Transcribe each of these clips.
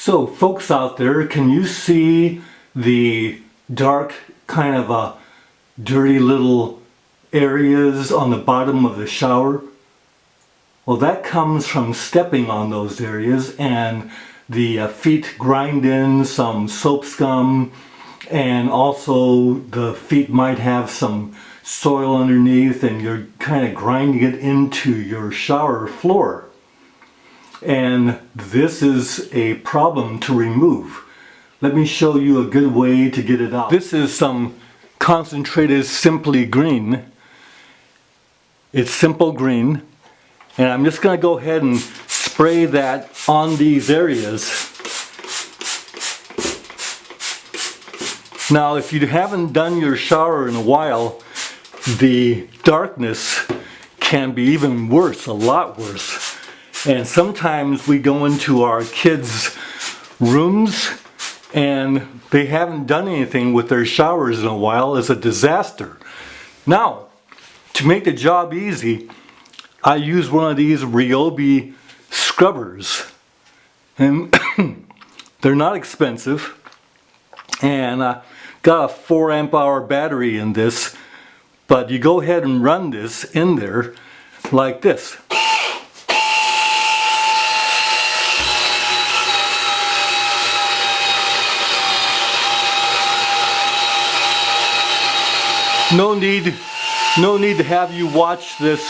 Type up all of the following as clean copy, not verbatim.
So folks out there, can you see the dark kind of dirty little areas on the bottom of the shower? Well, that comes from stepping on those areas, and the feet grind in some soap scum, and also the feet might have some soil underneath, and you're kind of grinding it into your shower floor. And this is a problem to remove. Let me show you a good way to get it out. This is some concentrated Simply Green. It's simple green, and I'm just going to go ahead and spray that on these areas. Now, if you haven't done your shower in a while, the darkness can be even worse, a lot worse. And sometimes we go into our kids' rooms and they haven't done anything with their showers in a while. It's a disaster. Now, to make the job easy, I use one of these Ryobi scrubbers. And they're not expensive. And I got a 4 amp hour battery in this. But you go ahead and run this in there like this. No need to have you watch this.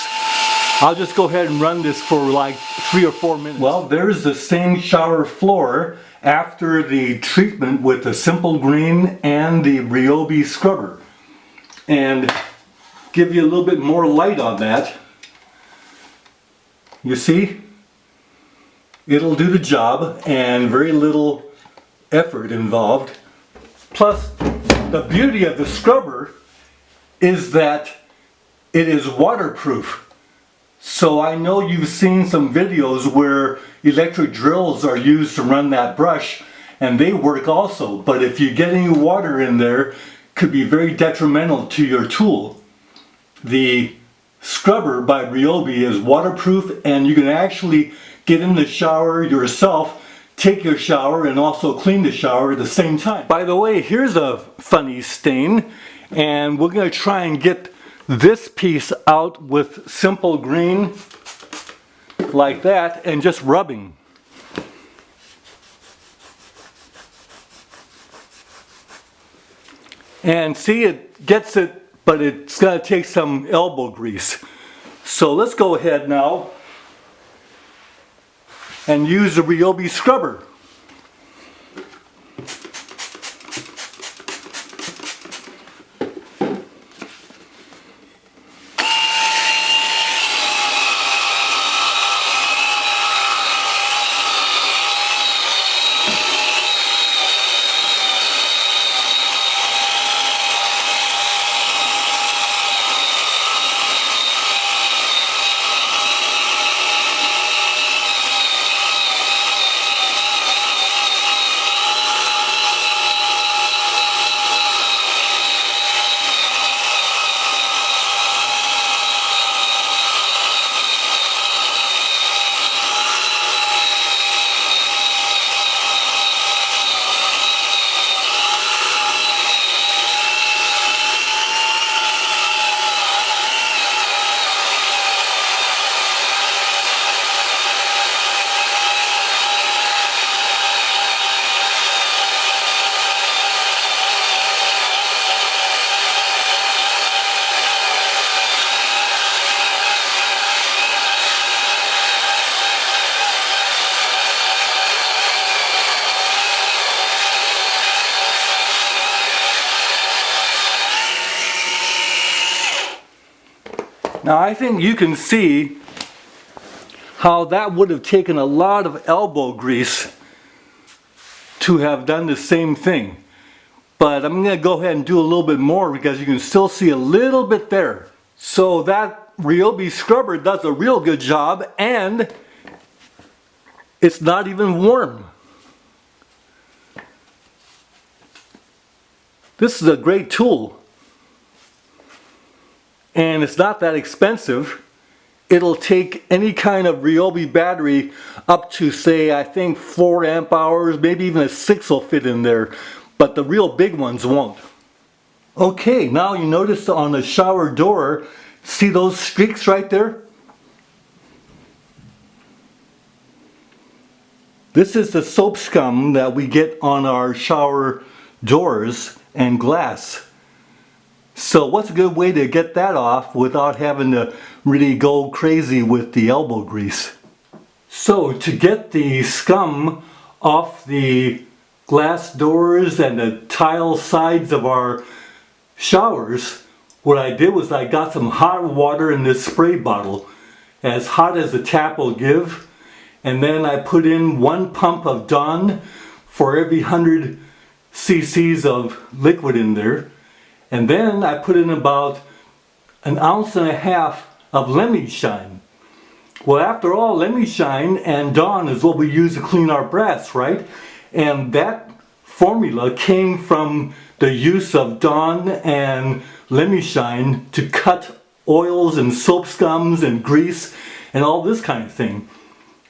I'll just go ahead and run this for like 3 or 4 minutes. Well, there's the same shower floor after the treatment with the Simple Green and the Ryobi scrubber. And give you a little bit more light on that. You see? It'll do the job, and very little effort involved. Plus, the beauty of the scrubber is that it is waterproof. So I know you've seen some videos where electric drills are used to run that brush, and they work also. But if you get any water in there, it could be very detrimental to your tool. The scrubber by Ryobi is waterproof, and you can actually get in the shower yourself, take your shower, and also clean the shower at the same time. By the way, here's a funny stain. And we're going to try and get this piece out with Simple Green like that, and just rubbing. And see, it gets it, but it's going to take some elbow grease. So let's go ahead now and use the Ryobi scrubber. Now I think you can see how that would have taken a lot of elbow grease to have done the same thing. But I'm going to go ahead and do a little bit more because you can still see a little bit there. So that Ryobi scrubber does a real good job, and it's not even warm. This is a great tool, and it's not that expensive, it'll take any kind of Ryobi battery up to, say, I think 4 amp hours, maybe even a 6 will fit in there, but the real big ones won't. Okay, now you notice on the shower door, see those streaks right there? This is the soap scum that we get on our shower doors and glass. So what's a good way to get that off without having to really go crazy with the elbow grease? So to get the scum off the glass doors and the tile sides of our showers, what I did was I got some hot water in this spray bottle, as hot as the tap will give, and then I put in 1 pump of Dawn for every 100 cc's of liquid in there. And then I put in about 1.5 ounces of lemon shine. Well, after all, lemon shine and Dawn is what we use to clean our brass, right? And that formula came from the use of Dawn and lemon shine to cut oils and soap scums and grease and all this kind of thing.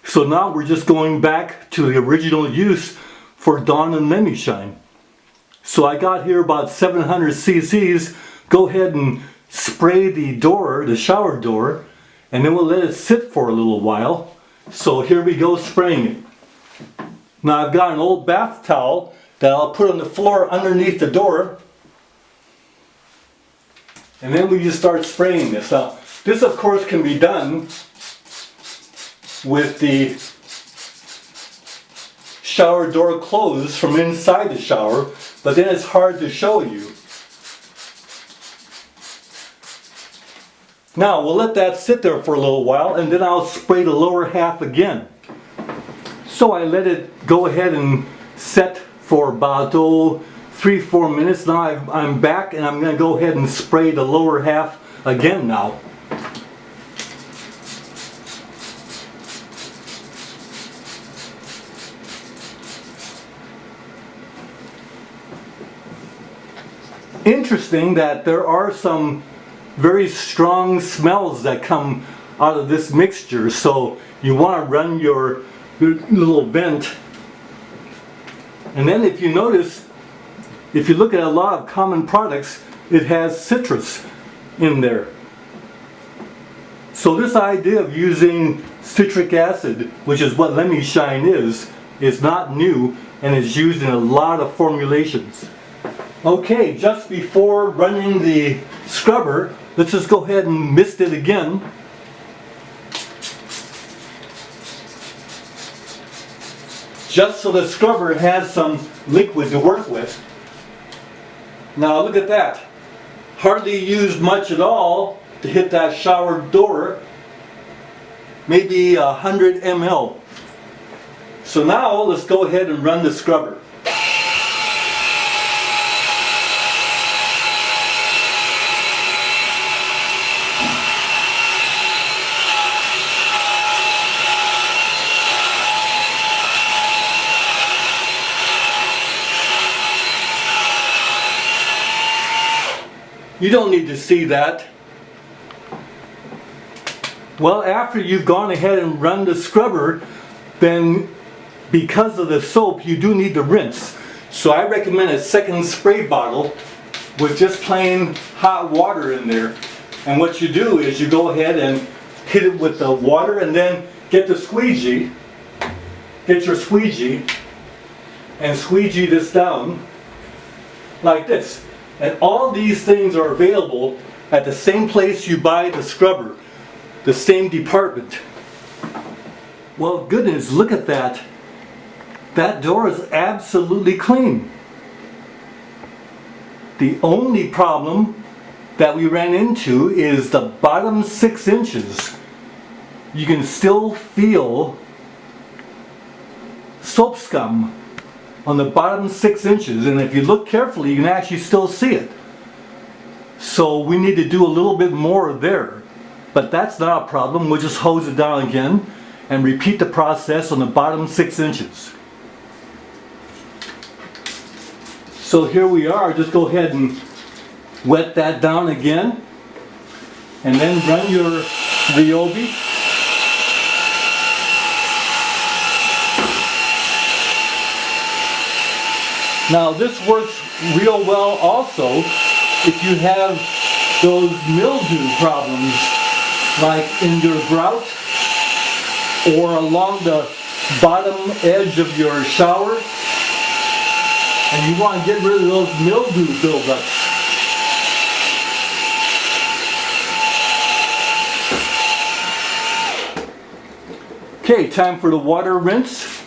So now we're just going back to the original use for Dawn and lemon shine. So I got here about 700 cc's. Go ahead and spray the door, the shower door, and then we'll let it sit for a little while. So here we go spraying it. Now I've got an old bath towel that I'll put on the floor underneath the door. And then we just start spraying this. Now this of course can be done with the shower door closed from inside the shower, but then it's hard to show you. Now we'll let that sit there for a little while and then I'll spray the lower half again. So I let it go ahead and set for about 3-4 minutes. Now I'm back and I'm going to go ahead and spray the lower half again now. Interesting that there are some very strong smells that come out of this mixture, so you want to run your little vent. And then if you notice, if you look at a lot of common products, it has citrus in there. So this idea of using citric acid, which is what lemon shine is not new and is used in a lot of formulations. Okay, just before running the scrubber, let's just go ahead and mist it again. Just so the scrubber has some liquid to work with. Now look at that. Hardly used much at all to hit that shower door. Maybe 100 ml. So now let's go ahead and run the scrubber. You don't need to see that. Well, after you've gone ahead and run the scrubber, then because of the soap, you do need to rinse. So I recommend a second spray bottle with just plain hot water in there. And what you do is you go ahead and hit it with the water and then get the squeegee. Get your squeegee and squeegee this down like this. And all these things are available at the same place you buy the scrubber, the same department. Well, goodness, look at that. That door is absolutely clean. The only problem that we ran into is the bottom 6 inches. You can still feel soap scum on the bottom 6 inches, and if you look carefully you can actually still see it. So we need to do a little bit more there, but that's not a problem. We'll just hose it down again and repeat the process on the bottom 6 inches. So here we are. Just go ahead and wet that down again and then run your Ryobi. Now this works real well also if you have those mildew problems like in your grout or along the bottom edge of your shower, and you want to get rid of those mildew buildups. Okay, time for the water rinse.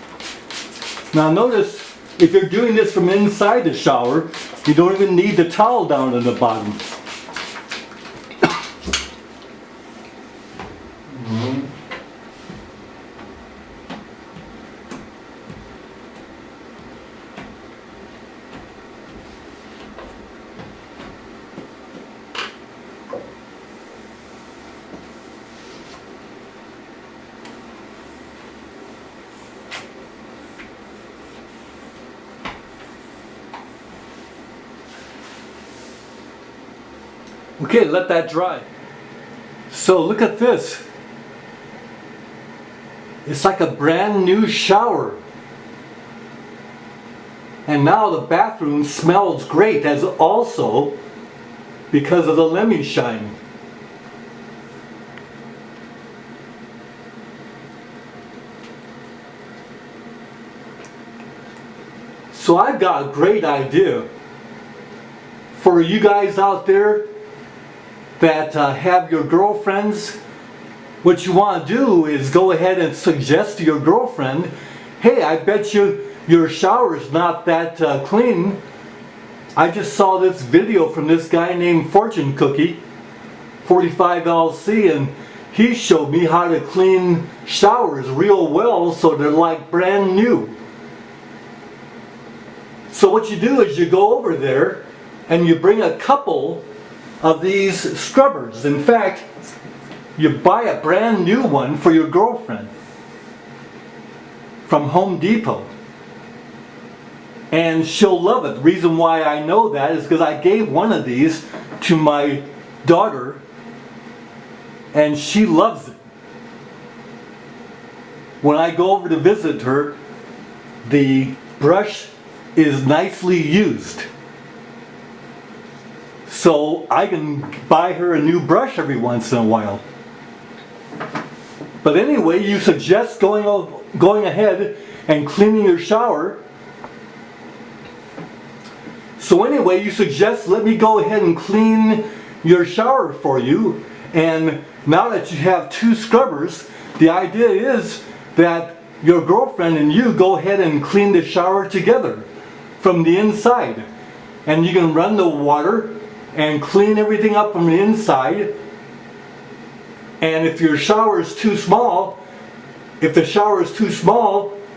Now notice, if you're doing this from inside the shower, you don't even need the towel down at the bottom. Okay, let that dry. So look at this. It's like a brand new shower. And now the bathroom smells great, as also because of the lemmy shine. So I've got a great idea for you guys out there that have your girlfriends. What you want to do is go ahead and suggest to your girlfriend, hey, I bet you your shower's not that clean. I just saw this video from this guy named Fortune Cookie 45LC, and he showed me how to clean showers real well so they're like brand new. So what you do is you go over there and you bring a couple of these scrubbers. In fact, you buy a brand new one for your girlfriend from Home Depot, and she'll love it. The reason why I know that is because I gave one of these to my daughter and she loves it. When I go over to visit her, the brush is nicely used. So I can buy her a new brush every once in a while. But anyway, you suggest going ahead and cleaning your shower. So anyway, you suggest, let me go ahead and clean your shower for you. And now that you have two scrubbers, the idea is that your girlfriend and you go ahead and clean the shower together from the inside. And you can run the water and clean everything up from the inside. And if your shower is too small,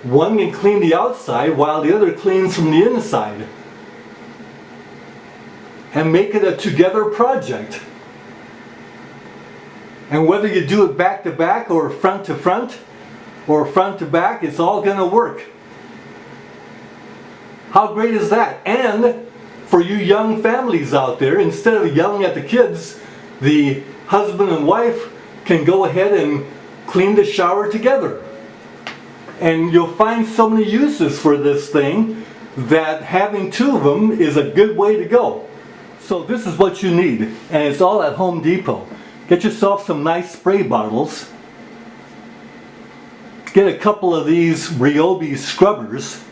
one can clean the outside while the other cleans from the inside. And make it a together project. And whether you do it back to back or front to front or front to back, it's all going to work. How great is that? And for you young families out there, instead of yelling at the kids, the husband and wife can go ahead and clean the shower together. And you'll find so many uses for this thing that having two of them is a good way to go. So this is what you need, and it's all at Home Depot. Get yourself some nice spray bottles. Get a couple of these Ryobi scrubbers,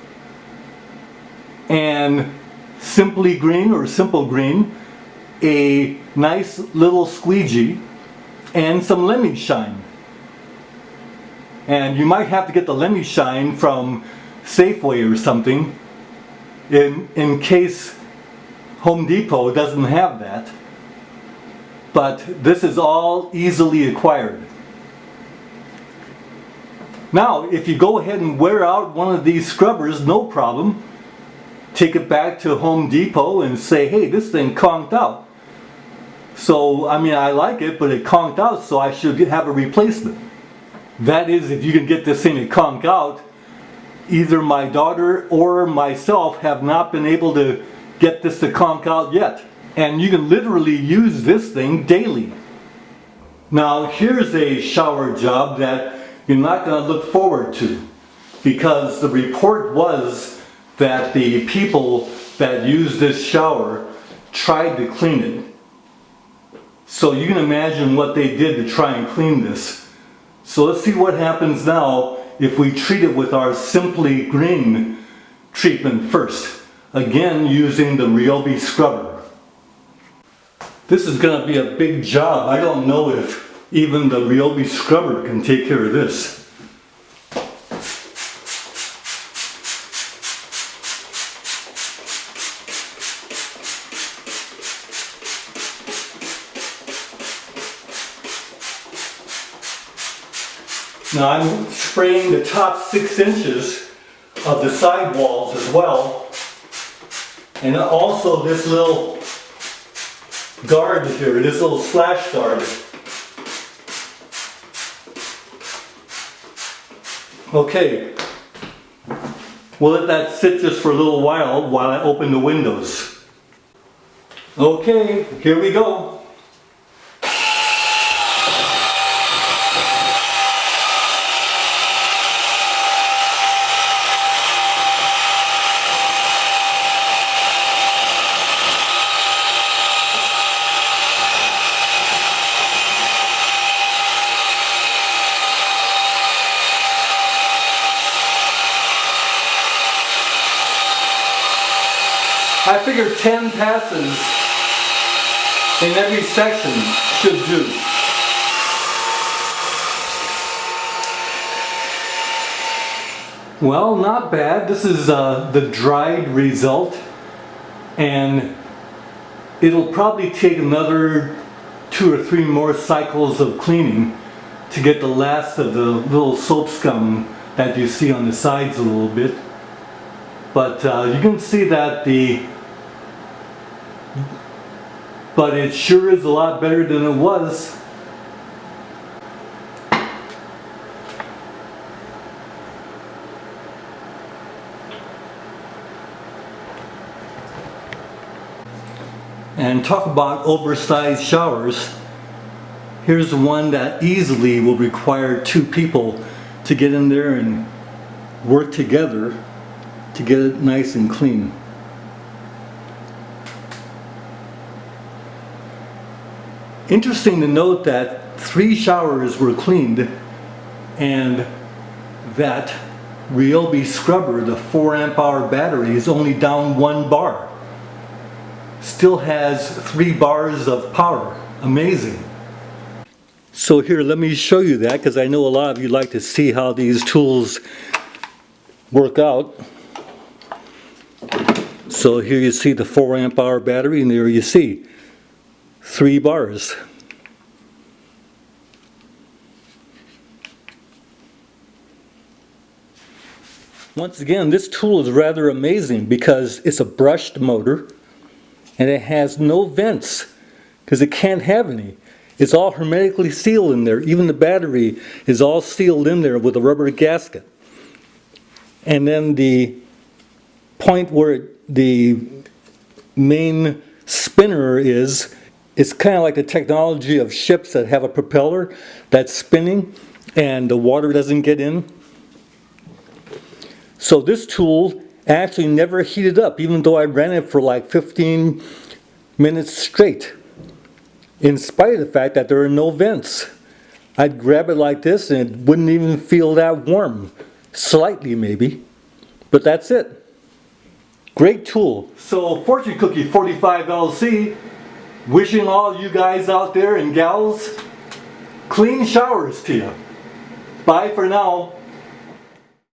and Simply Green or Simple Green, a nice little squeegee, and some lemmy shine. And you might have to get the lemmy shine from Safeway or something in case Home Depot doesn't have that. But this is all easily acquired. Now, if you go ahead and wear out one of these scrubbers, no problem. Take it back to Home Depot and say, hey, this thing conked out. So, I mean, I like it, but it conked out, so I should have a replacement. That is, if you can get this thing to conk out. Either my daughter or myself have not been able to get this to conk out yet. And you can literally use this thing daily. Now here's a shower job that you're not going to look forward to, because the report was that the people that used this shower tried to clean it. So you can imagine what they did to try and clean this. So let's see what happens now if we treat it with our Simply Green treatment first. Again, using the Ryobi scrubber. This is going to be a big job. I don't know if even the Ryobi scrubber can take care of this. Now I'm spraying the top 6 inches of the side walls as well, and also this little guard here, this little splash guard. Okay, we'll let that sit just for a little while I open the windows. Okay, here we go. I figure 10 passes in every section should do. Well, not bad. This is the dried result, and it'll probably take another 2 or 3 more cycles of cleaning to get the last of the little soap scum that you see on the sides a little bit. But you can see that but it sure is a lot better than it was. And talk about oversized showers. Here's one that easily will require 2 people to get in there and work together to get it nice and clean. Interesting to note that 3 showers were cleaned, and that Ryobi scrubber, the 4 amp hour battery, is only down 1 bar. Still has 3 bars of power. Amazing. So here, let me show you that, because I know a lot of you like to see how these tools work out. So here you see the 4 amp hour battery, and there you see 3 bars. Once again, this tool is rather amazing because it's a brushed motor and it has no vents because it can't have any. It's all hermetically sealed in there. Even the battery is all sealed in there with a rubber gasket. And then the point where the main spinner is, it's kind of like the technology of ships that have a propeller that's spinning and the water doesn't get in. So this tool actually never heated up, even though I ran it for like 15 minutes straight, in spite of the fact that there are no vents. I'd grab it like this and it wouldn't even feel that warm. Slightly maybe, but that's it. Great tool. So Fortune Cookie 45 LC, wishing all you guys out there and gals clean showers to you. Bye for now.